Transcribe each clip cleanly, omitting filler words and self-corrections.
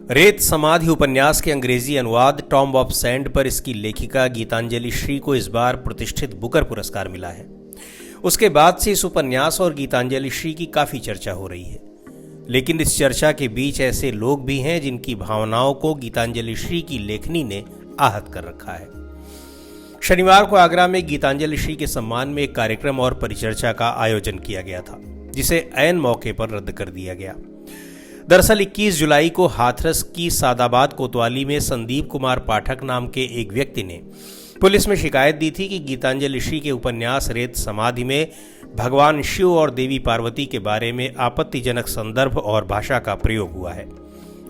रेत समाधि उपन्यास के अंग्रेजी अनुवाद टॉम्ब ऑफ सैंड पर इसकी लेखिका गीतांजलि श्री को इस बार प्रतिष्ठित बुकर पुरस्कार मिला है। उसके बाद से इस उपन्यास और गीतांजलि श्री की काफी चर्चा हो रही है, लेकिन इस चर्चा के बीच ऐसे लोग भी हैं जिनकी भावनाओं को गीतांजलि श्री की लेखनी ने आहत कर रखा है। शनिवार को आगरा में गीतांजलि श्री के सम्मान में एक कार्यक्रम और परिचर्चा का आयोजन किया गया था, जिसे ऐन मौके पर रद्द कर दिया गया। दरअसल 21 जुलाई को हाथरस की सादाबाद कोतवाली में संदीप कुमार पाठक नाम के एक व्यक्ति ने पुलिस में शिकायत दी थी कि गीतांजलि श्री के उपन्यास रेत समाधि में भगवान शिव और देवी पार्वती के बारे में आपत्तिजनक संदर्भ और भाषा का प्रयोग हुआ है,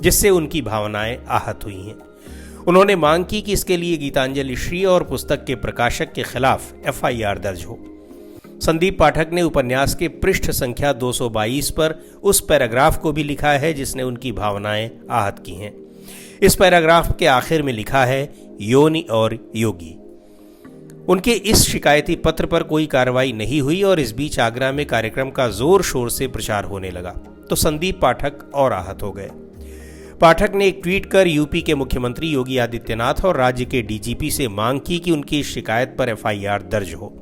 जिससे उनकी भावनाएं आहत हुई हैं। उन्होंने मांग की कि इसके लिए गीतांजलि श्री और पुस्तक के प्रकाशक के खिलाफ FIR दर्ज हो। संदीप पाठक ने उपन्यास के पृष्ठ संख्या 222 पर उस पैराग्राफ को भी लिखा है जिसने उनकी भावनाएं आहत की हैं। इस पैराग्राफ के आखिर में लिखा है योनि और योगी। उनके इस शिकायती पत्र पर कोई कार्रवाई नहीं हुई और इस बीच आगरा में कार्यक्रम का जोर शोर से प्रचार होने लगा तो संदीप पाठक और आहत हो गए। पाठक ने एक ट्वीट कर यूपी के मुख्यमंत्री योगी आदित्यनाथ और राज्य के DGP से मांग की कि उनकी इस शिकायत पर FIR दर्ज हो।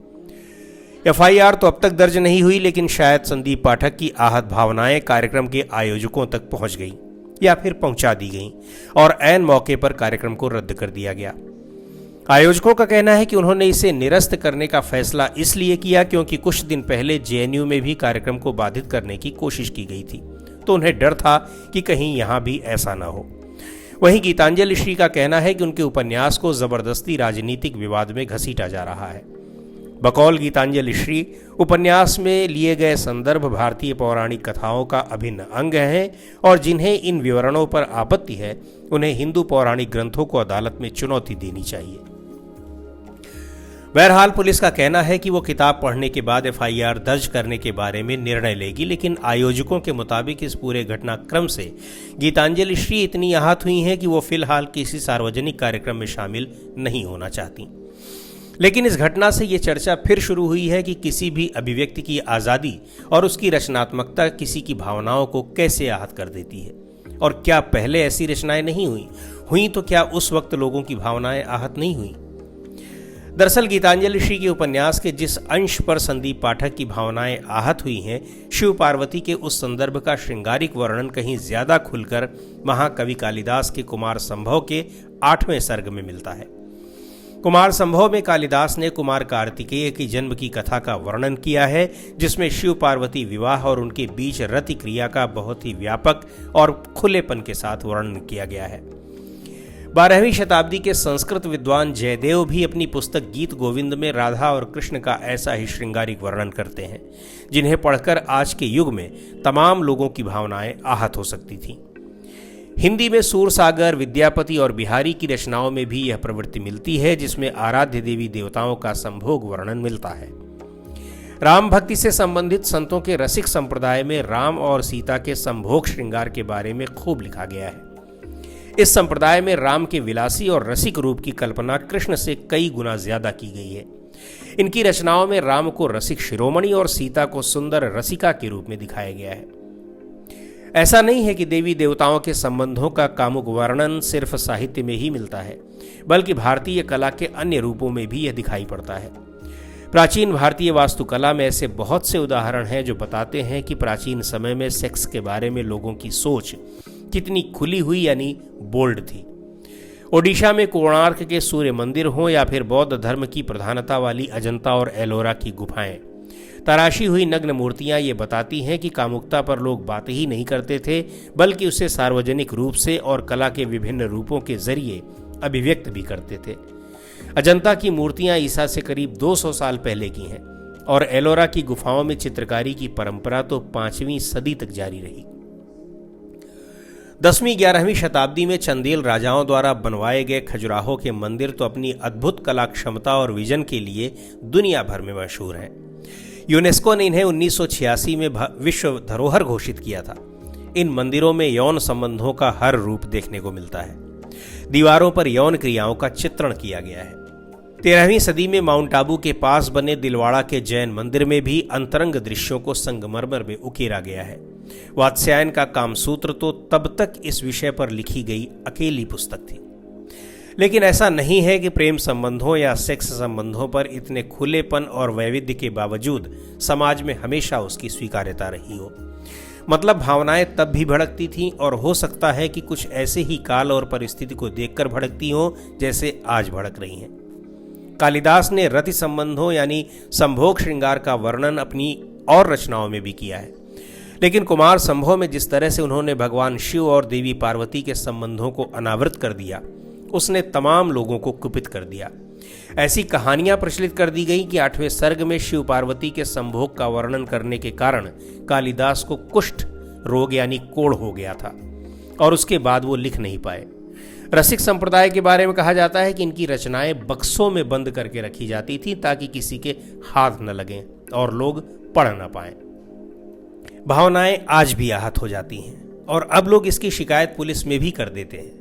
FIR तो अब तक दर्ज नहीं हुई, लेकिन शायद संदीप पाठक की आहत भावनाएं कार्यक्रम के आयोजकों तक पहुंच गईं या फिर पहुंचा दी गईं और ऐन मौके पर कार्यक्रम को रद्द कर दिया गया। आयोजकों का कहना है कि उन्होंने इसे निरस्त करने का फैसला इसलिए किया क्योंकि कुछ दिन पहले JNU में भी कार्यक्रम को बाधित करने की कोशिश की गई थी, तो उन्हें डर था कि कहीं यहां भी ऐसा ना हो। वहीं गीतांजलि श्री का कहना है कि उनके उपन्यास को जबरदस्ती राजनीतिक विवाद में घसीटा जा रहा है। बकौल गीतांजलि श्री, उपन्यास में लिए गए संदर्भ भारतीय पौराणिक कथाओं का अभिन्न अंग हैं और जिन्हें इन विवरणों पर आपत्ति है उन्हें हिंदू पौराणिक ग्रंथों को अदालत में चुनौती देनी चाहिए। बहरहाल पुलिस का कहना है कि वो किताब पढ़ने के बाद FIR दर्ज करने के बारे में निर्णय लेगी, लेकिन आयोजकों के मुताबिक इस पूरे घटनाक्रम से गीतांजलि श्री इतनी आहत हुई हैं कि वो फिलहाल किसी सार्वजनिक कार्यक्रम में शामिल नहीं होना चाहती। लेकिन इस घटना से ये चर्चा फिर शुरू हुई है कि किसी भी अभिव्यक्ति की आज़ादी और उसकी रचनात्मकता किसी की भावनाओं को कैसे आहत कर देती है, और क्या पहले ऐसी रचनाएं नहीं हुई तो क्या उस वक्त लोगों की भावनाएं आहत नहीं हुई। दरअसल गीतांजलि श्री के उपन्यास के जिस अंश पर संदीप पाठक की भावनाएं आहत हुई हैं, शिव पार्वती के उस संदर्भ का श्रृंगारिक वर्णन कहीं ज्यादा खुलकर महाकवि कालिदास के कुमार संभव के 8वें सर्ग में मिलता है। कुमार संभव में कालिदास ने कुमार कार्तिकेय की जन्म की कथा का वर्णन किया है, जिसमें शिव पार्वती विवाह और उनके बीच रति क्रिया का बहुत ही व्यापक और खुलेपन के साथ वर्णन किया गया है। 12वीं शताब्दी के संस्कृत विद्वान जयदेव भी अपनी पुस्तक गीत गोविंद में राधा और कृष्ण का ऐसा ही श्रृंगारिक वर्णन करते हैं, जिन्हें पढ़कर आज के युग में तमाम लोगों की भावनाएं आहत हो सकती थीं। हिंदी में सूरसागर, विद्यापति और बिहारी की रचनाओं में भी यह प्रवृत्ति मिलती है, जिसमें आराध्य देवी देवताओं का संभोग वर्णन मिलता है। राम भक्ति से संबंधित संतों के रसिक संप्रदाय में राम और सीता के संभोग श्रृंगार के बारे में खूब लिखा गया है। इस संप्रदाय में राम के विलासी और रसिक रूप की कल्पना कृष्ण से कई गुना ज्यादा की गई है। इनकी रचनाओं में राम को रसिक शिरोमणि और सीता को सुंदर रसिका के रूप में दिखाया गया है। ऐसा नहीं है कि देवी देवताओं के संबंधों का कामुक वर्णन सिर्फ साहित्य में ही मिलता है, बल्कि भारतीय कला के अन्य रूपों में भी यह दिखाई पड़ता है। प्राचीन भारतीय वास्तुकला में ऐसे बहुत से उदाहरण हैं जो बताते हैं कि प्राचीन समय में सेक्स के बारे में लोगों की सोच कितनी खुली हुई यानी बोल्ड थी। ओडिशा में कोणार्क के सूर्य मंदिर हों या फिर बौद्ध धर्म की प्रधानता वाली अजंता और एलोरा की गुफाएं, तराशी हुई नग्न मूर्तियां ये बताती हैं कि कामुकता पर लोग बात ही नहीं करते थे, बल्कि उसे सार्वजनिक रूप से और कला के विभिन्न रूपों के जरिए अभिव्यक्त भी करते थे। अजंता की मूर्तियां ईसा से करीब 200 साल पहले की हैं और एलोरा की गुफाओं में चित्रकारी की परंपरा तो 5वीं सदी तक जारी रही। 10वीं-11वीं शताब्दी में चंदेल राजाओं द्वारा बनवाए गए खजुराहो के मंदिर तो अपनी अद्भुत कला क्षमता और विजन के लिए दुनिया भर में मशहूर हैं। यूनेस्को ने इन्हें 1986 में विश्व धरोहर घोषित किया था। इन मंदिरों में यौन संबंधों का हर रूप देखने को मिलता है। दीवारों पर यौन क्रियाओं का चित्रण किया गया है। 13वीं सदी में माउंट आबू के पास बने दिलवाड़ा के जैन मंदिर में भी अंतरंग दृश्यों को संगमरमर में उकेरा गया है। वात्स्यायन का कामसूत्र तो तब तक इस विषय पर लिखी गई अकेली पुस्तक थी। लेकिन ऐसा नहीं है कि प्रेम संबंधों या सेक्स संबंधों पर इतने खुलेपन और वैविध्य के बावजूद समाज में हमेशा उसकी स्वीकार्यता रही हो। मतलब भावनाएं तब भी भड़कती थीं और हो सकता है कि कुछ ऐसे ही काल और परिस्थिति को देखकर भड़कती हों जैसे आज भड़क रही हैं। कालिदास ने रति संबंधों यानी संभोग श्रृंगार का वर्णन अपनी और रचनाओं में भी किया है, लेकिन कुमार संभव में जिस तरह से उन्होंने भगवान शिव और देवी पार्वती के संबंधों को अनावृत कर दिया, उसने तमाम लोगों को कुपित कर दिया। ऐसी कहानियां प्रचलित कर दी गई कि 8वें सर्ग में शिव पार्वती के संभोग का वर्णन करने के कारण कालिदास को कुष्ठ रोग यानी कोढ़ हो गया था और उसके बाद वो लिख नहीं पाए। रसिक संप्रदाय के बारे में कहा जाता है कि इनकी रचनाएं बक्सों में बंद करके रखी जाती थी ताकि किसी के हाथ न लगें और लोग पढ़ न पाएं। भावनाएं आज भी आहत हो जाती हैं और अब लोग इसकी शिकायत पुलिस में भी कर देते हैं।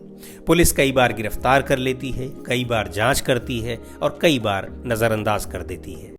पुलिस कई बार गिरफ्तार कर लेती है, कई बार जांच करती है और कई बार नजरअंदाज कर देती है।